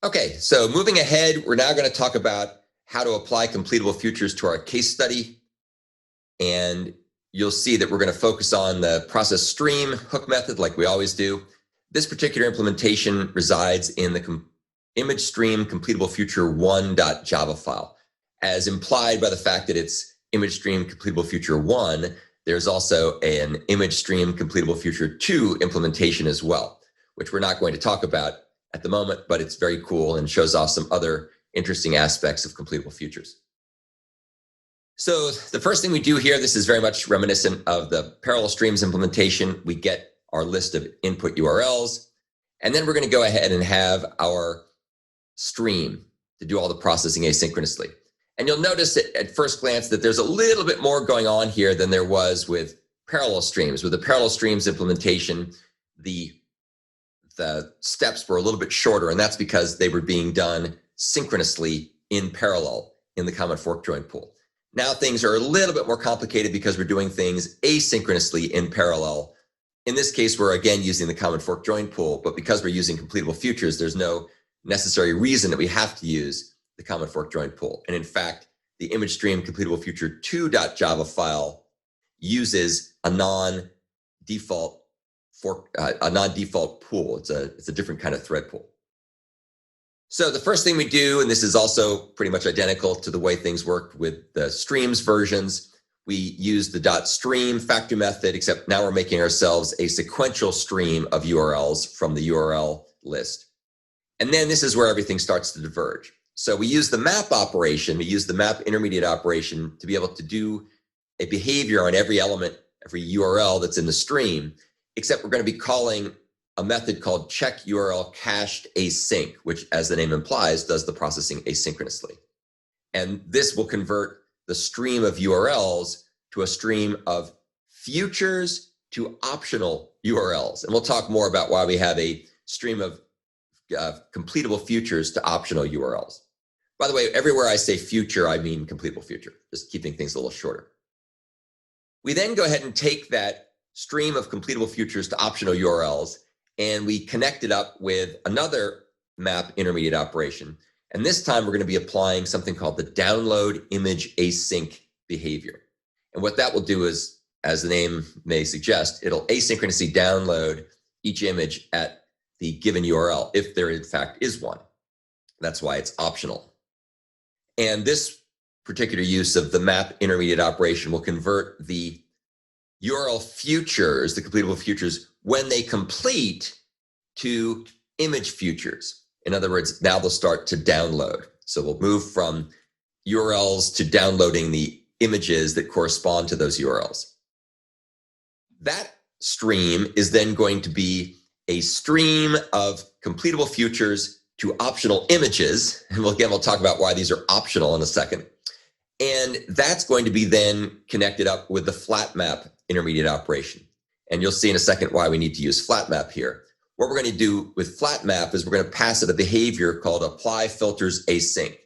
Okay, so moving ahead, we're now going to talk about how to apply completable futures to our case study. And you'll see that we're going to focus on the process stream hook method like we always do. This particular implementation resides in the ImageStream completable future 1.java file. As implied by the fact that it's ImageStream completable future 1, there's also an ImageStream completable future 2 implementation as well, which we're not going to talk about at the moment, but it's very cool and shows off some other interesting aspects of completable futures. So the first thing we do here, this is very much reminiscent of the parallel streams implementation. We get our list of input URLs, and then we're going to go ahead and have our stream to do all the processing asynchronously. And you'll notice at first glance that there's a little bit more going on here than there was with parallel streams. With the parallel streams implementation, the steps were a little bit shorter, and that's because they were being done synchronously in parallel in the common fork join pool. Now things are a little bit more complicated because we're doing things asynchronously in parallel. In this case, we're again using the common fork join pool, but because we're using completable futures, there's no necessary reason that we have to use the common fork join pool. And in fact, the ImageStream completable future 2.java file uses a non-default pool. It's a different kind of thread pool. So the first thing we do, and this is also pretty much identical to the way things worked with the streams versions, we use the .stream factory method, except now we're making ourselves a sequential stream of URLs from the URL list. And then this is where everything starts to diverge. So we use the map operation, we use the map intermediate operation to be able to do a behavior on every element, every URL that's in the stream, except we're going to be calling a method called check URL cached async, which, as the name implies, does the processing asynchronously. And this will convert the stream of URLs to a stream of futures to optional URLs. And we'll talk more about why we have a stream of completable futures to optional URLs. By the way, everywhere I say future, I mean completable future, just keeping things a little shorter. We then go ahead and take that stream of completable futures to optional URLs, and we connect it up with another map intermediate operation. And this time we're going to be applying something called the download image async behavior. And what that will do is, as the name may suggest, it'll asynchronously download each image at the given URL, if there in fact is one. That's why it's optional. And this particular use of the map intermediate operation will convert the URL futures, the completable futures, when they complete, to image futures. In other words, now they'll start to download. So we'll move from URLs to downloading the images that correspond to those URLs. That stream is then going to be a stream of completable futures to optional images. And we'll talk about why these are optional in a second. And that's going to be then connected up with the flat map intermediate operation. And you'll see in a second why we need to use flat map here. What we're going to do with flat map is we're going to pass it a behavior called apply filters async.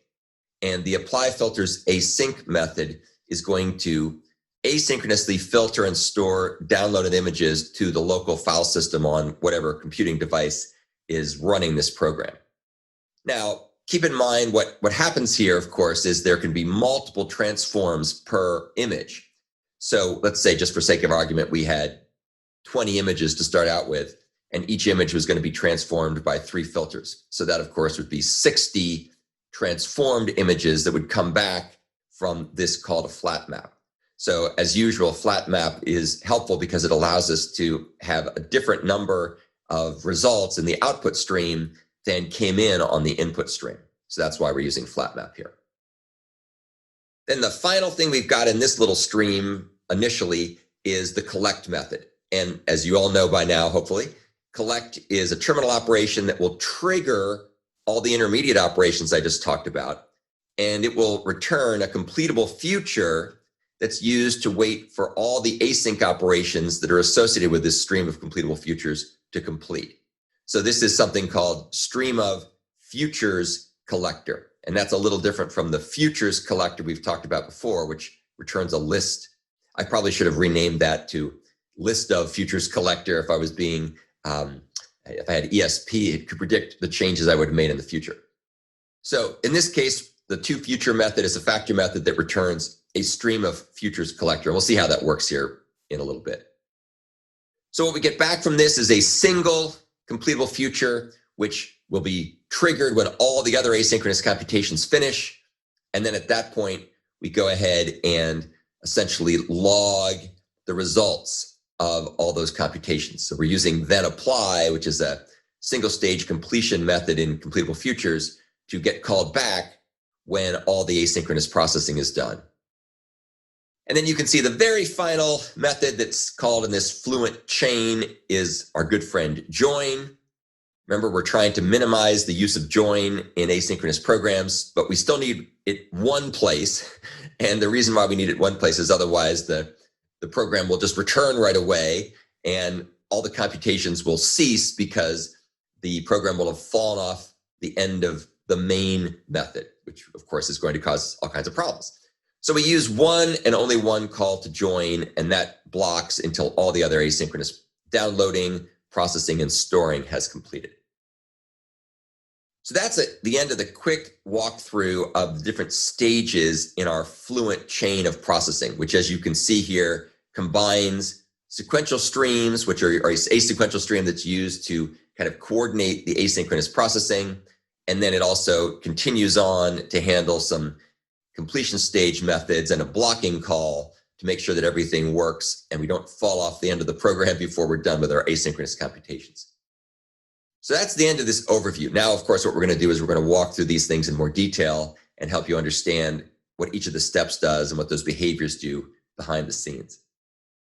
And the apply filters async method is going to asynchronously filter and store downloaded images to the local file system on whatever computing device is running this program. Now, keep in mind what happens here, of course, is there can be multiple transforms per image. So let's say, just for sake of argument, we had 20 images to start out with, and each image was going to be transformed by 3 filters. So that, of course, would be 60 transformed images that would come back from this called a flat map. So as usual, flat map is helpful because it allows us to have a different number of results in the output stream than came in on the input stream. So that's why we're using flat map here. Then the final thing we've got in this little stream initially is the collect method. And as you all know by now, hopefully, collect is a terminal operation that will trigger all the intermediate operations I just talked about, and it will return a completable future that's used to wait for all the async operations that are associated with this stream of completable futures to complete. So this is something called stream of futures collector. And that's a little different from the futures collector we've talked about before, which returns a list. I probably should have renamed that to list of futures collector if I was being if I had ESP, it could predict the changes I would have made in the future. So in this case, the toFuture method is a factor method that returns a stream of futures collector. And we'll see how that works here in a little bit. So what we get back from this is a single completable future, which will be triggered when all the other asynchronous computations finish. And then at that point, we go ahead and essentially log the results of all those computations. So we're using then apply, which is a single stage completion method in completable futures, to get called back when all the asynchronous processing is done. And then you can see the very final method that's called in this fluent chain is our good friend join. Remember, we're trying to minimize the use of join in asynchronous programs, but we still need it one place. And the reason why we need it one place is otherwise the program will just return right away and all the computations will cease because the program will have fallen off the end of the main method, which of course is going to cause all kinds of problems. So we use one and only one call to join, and that blocks until all the other asynchronous downloading, processing, and storing has completed. So that's the end of the quick walkthrough of the different stages in our fluent chain of processing, which, as you can see here, combines sequential streams, which are a sequential stream that's used to kind of coordinate the asynchronous processing. And then it also continues on to handle some completion stage methods and a blocking call to make sure that everything works and we don't fall off the end of the program before we're done with our asynchronous computations. So that's the end of this overview. Now, of course, what we're going to do is we're going to walk through these things in more detail and help you understand what each of the steps does and what those behaviors do behind the scenes.